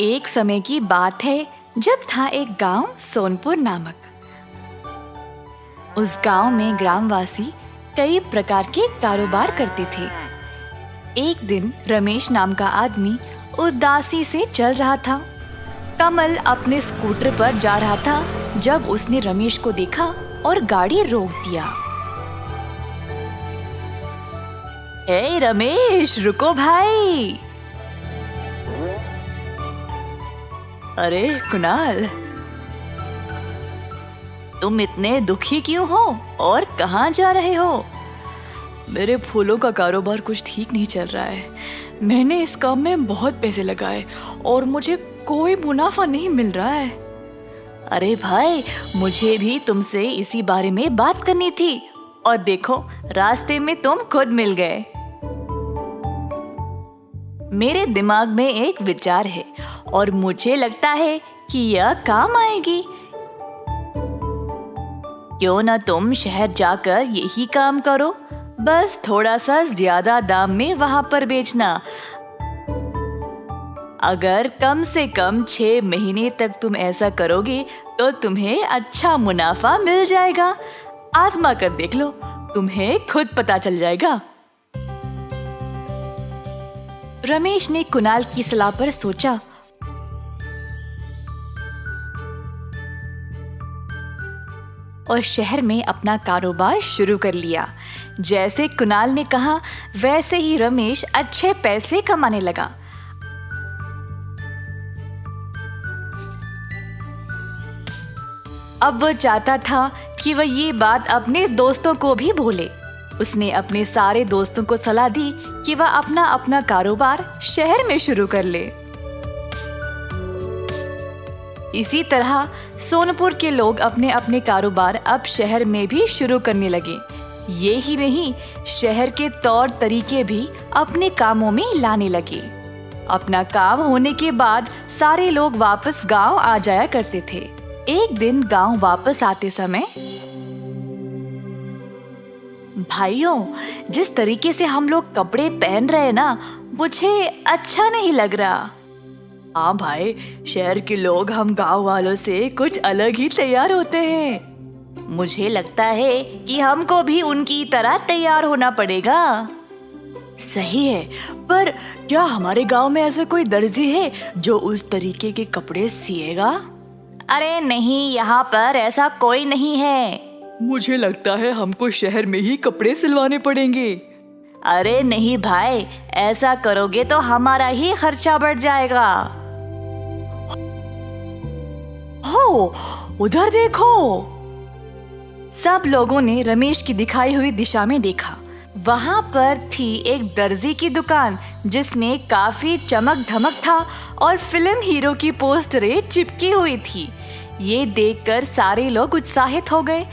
एक समय की बात है जब था एक गांव सोनपुर नामक। उस गांव में ग्रामवासी कई प्रकार के कारोबार करते थे। एक दिन रमेश नाम का आदमी उदासी से चल रहा था। कमल अपने स्कूटर पर जा रहा था जब उसने रमेश को देखा और गाड़ी रोक दिया। ए रमेश, रुको भाई। अरे कुणाल, तुम इतने दुखी क्यों हो और कहाँ जा रहे हो? मेरे फूलों का कारोबार कुछ ठीक नहीं चल रहा है। मैंने इस काम में बहुत पैसे लगाए और मुझे कोई मुनाफा नहीं मिल रहा है। अरे भाई, मुझे भी तुमसे इसी बारे में बात करनी थी और देखो, रास्ते में तुम खुद मिल गए। मेरे दिमाग में एक विचार है और मुझे लगता है कि यह काम आएगी। क्यों ना तुम शहर जाकर यही काम करो, बस थोड़ा सा ज्यादा दाम में वहां पर बेचना। अगर कम से कम 6 महीने तक तुम ऐसा करोगे तो तुम्हें अच्छा मुनाफा मिल जाएगा। आजमा कर देख लो, तुम्हें खुद पता चल जाएगा। रमेश ने कुणाल की सलाह पर सोचा और शहर में अपना कारोबार शुरू कर लिया। जैसे कुणाल ने कहा वैसे ही रमेश अच्छे पैसे कमाने लगा। अब वह चाहता था कि वह ये बात अपने दोस्तों को भी बोले। उसने अपने सारे दोस्तों को सलाह दी कि वह अपना अपना कारोबार शहर में शुरू कर ले। इसी तरह सोनपुर के लोग अपने अपने कारोबार अब शहर में भी शुरू करने लगे। ये ही नहीं, शहर के तौर तरीके भी अपने कामों में लाने लगे। अपना काम होने के बाद सारे लोग वापस गांव आ जाया करते थे। एक दिन गांव वापस आते समय, भाइयों, जिस तरीके से हम लोग कपड़े पहन रहे हैं ना, मुझे अच्छा नहीं लग रहा। हाँ भाई, शहर के लोग हम गांव वालों से कुछ अलग ही तैयार होते हैं। मुझे लगता है कि हमको भी उनकी तरह तैयार होना पड़ेगा। सही है, पर क्या हमारे गांव में ऐसा कोई दर्जी है जो उस तरीके के कपड़े सिएगा? अरे नहीं, यहाँ पर ऐसा कोई नहीं है। मुझे लगता है हमको शहर में ही कपड़े सिलवाने पड़ेंगे। अरे नहीं भाई, ऐसा करोगे तो हमारा ही खर्चा बढ़ जाएगा। हो, उधर देखो। सब लोगों ने रमेश की दिखाई हुई दिशा में देखा। वहां पर थी एक दर्जी की दुकान जिसमें काफी चमक धमक था और फिल्म हीरो की पोस्टरें चिपकी हुई थी। ये देखकर सारे लोग उत्साहित हो गए।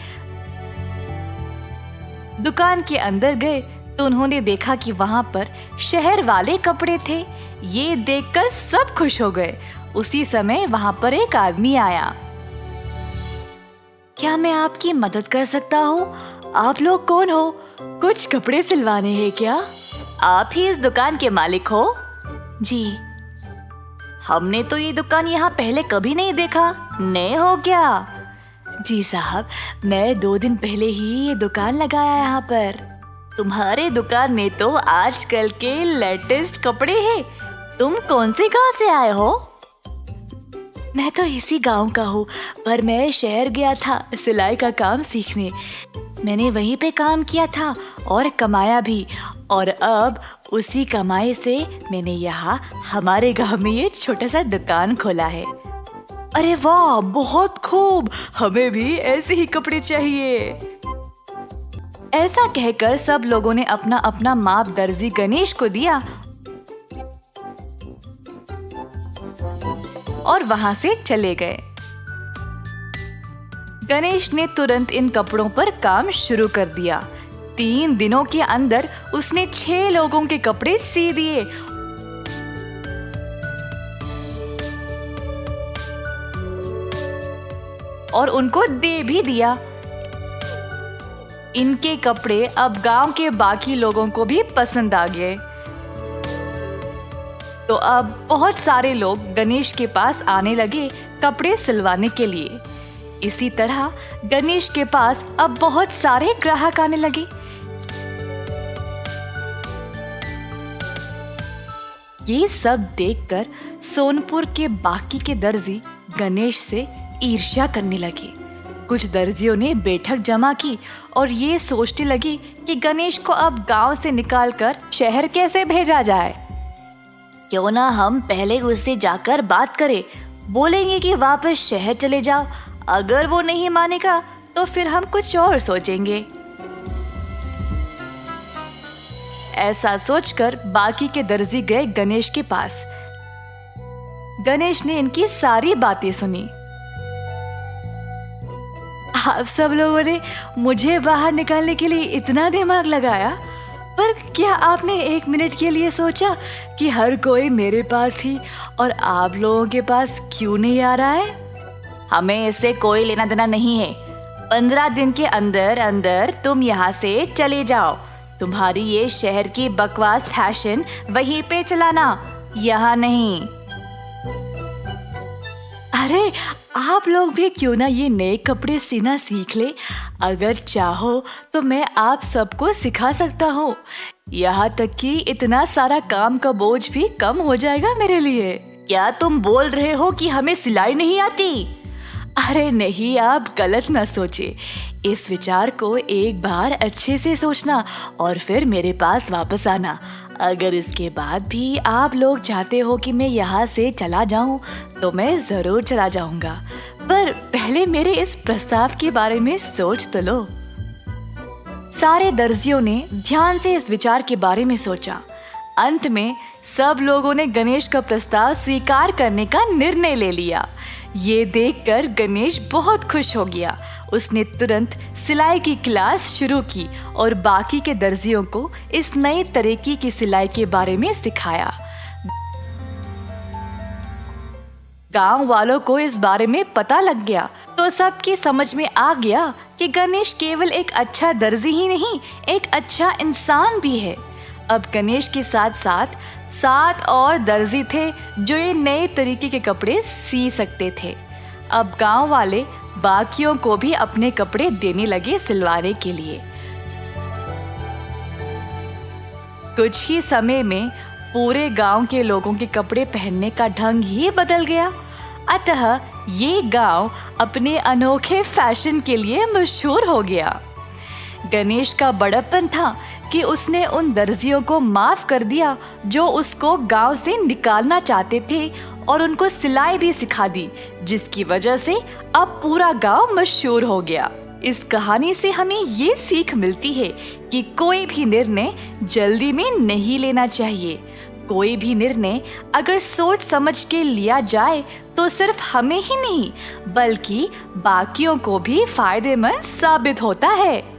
दुकान के अंदर गए तो उन्होंने देखा कि वहां पर शहर वाले कपड़े थे। ये देखकर सब खुश हो गए। उसी समय वहां पर एक आदमी आया। क्या मैं आपकी मदद कर सकता हूँ? आप लोग कौन हो? कुछ कपड़े सिलवाने हैं क्या? आप ही इस दुकान के मालिक हो? जी। हमने तो ये दुकान यहाँ पहले कभी नहीं देखा, नए हो क्या? जी साहब, मैं 2 दिन पहले ही ये दुकान लगाया यहाँ पर। तुम्हारे दुकान में तो आजकल के लेटेस्ट कपड़े हैं। तुम कौन से गांव से आए हो? मैं तो इसी गांव का हूँ, पर मैं शहर गया था सिलाई का काम सीखने। मैंने वहीं पे काम किया था और कमाया भी, और अब उसी कमाई से मैंने यहाँ हमारे गांव में ये छोटा सा दुकान खोला है। अरे वाह, बहुत खूब, हमें भी ऐसे ही कपड़े चाहिए। ऐसा कहकर सब लोगों ने अपना अपना माप दर्जी गणेश को दिया और वहां से चले गए। गणेश ने तुरंत इन कपड़ों पर काम शुरू कर दिया। 3 दिनों के अंदर उसने 6 लोगों के कपड़े सी दिए और उनको दे भी दिया। इनके कपड़े अब गांव के बाकी लोगों को भी पसंद आ गए। तो अब बहुत सारे लोग गणेश के पास आने लगे कपड़े सिलवाने के लिए। इसी तरह गणेश के पास अब बहुत सारे ग्राहक आने लगे। ये सब देखकर सोनपुर के बाकी के दर्जी गणेश से ईर्ष्या करने लगे। कुछ दर्जियों ने बैठक जमा की और ये सोचने लगी कि गणेश को अब गांव से निकालकर शहर कैसे भेजा जाए। क्यों ना हम पहले उससे जाकर बात करें, बोलेंगे कि वापस शहर चले जाओ। अगर वो नहीं मानेगा तो फिर हम कुछ और सोचेंगे। ऐसा सोचकर बाकी के दर्जी गए गणेश के पास। गणेश ने इनकी सारी बातें सुनी। आप सब लोगों ने मुझे बाहर निकालने के लिए इतना दिमाग लगाया, पर क्या आपने एक मिनट के लिए सोचा कि हर कोई मेरे पास ही और आप लोगों के पास क्यों नहीं आ रहा है? हमें इससे कोई लेना देना नहीं है। 15 दिन के अंदर अंदर तुम यहाँ से चले जाओ। तुम्हारी ये शहर की बकवास फैशन वहीं पे चलाना, यहाँ नहीं। अरे आप लोग भी क्यों ना ये नए कपड़े सीना सीख ले। अगर चाहो तो मैं आप सबको सिखा सकता हूँ। यहाँ तक कि इतना सारा काम का बोझ भी कम हो जाएगा मेरे लिए। क्या तुम बोल रहे हो कि हमें सिलाई नहीं आती? अरे नहीं, आप गलत ना सोचे। इस विचार को एक बार अच्छे से सोचना और फिर मेरे पास वापस आना। अगर इसके बाद भी आप लोग चाहते हो कि मैं यहाँ से चला जाऊँ तो मैं ज़रूर चला जाऊँगा, पर पहले मेरे इस प्रस्ताव के बारे में सोच तो लो। सारे दर्जियों ने ध्यान से इस विचार के बारे में सोचा। अंत में सब लोगों ने गणेश का प्रस्ताव स्वीकार करने का निर्णय ले लिया। ये देखकर गणेश बहुत खुश हो गया। उसने तुरंत सिलाई की क्लास शुरू की और बाकी के दर्जियों को इस नई तरीके की सिलाई के बारे में सिखाया। गांव वालों को इस बारे में पता लग गया तो सबकी समझ में आ गया कि गणेश केवल एक अच्छा दर्जी ही नहीं, एक अच्छा इंसान भी है। अब गणेश के साथ साथ 7 और दर्जी थे जो ये नए तरीके के कपड़े सी सकते थे। अब गांव वाले बाकियों को भी अपने कपड़े देने लगे सिलवाने के लिए। कुछ ही समय में पूरे गांव के लोगों के कपड़े पहनने का ढंग ही बदल गया। अतः ये गांव अपने अनोखे फैशन के लिए मशहूर हो गया। गणेश का बड़प्पन था कि उसने उन दर्जियों को माफ कर दिया जो उसको गांव से निकालना चाहते थे और उनको सिलाई भी सिखा दी, जिसकी वजह से अब पूरा गांव मशहूर हो गया। इस कहानी से हमें ये सीख मिलती है कि कोई भी निर्णय जल्दी में नहीं लेना चाहिए। कोई भी निर्णय अगर सोच समझ के लिया जाए तो सिर्फ हमें ही नहीं बल्कि बाकियों को भी फायदेमंद साबित होता है।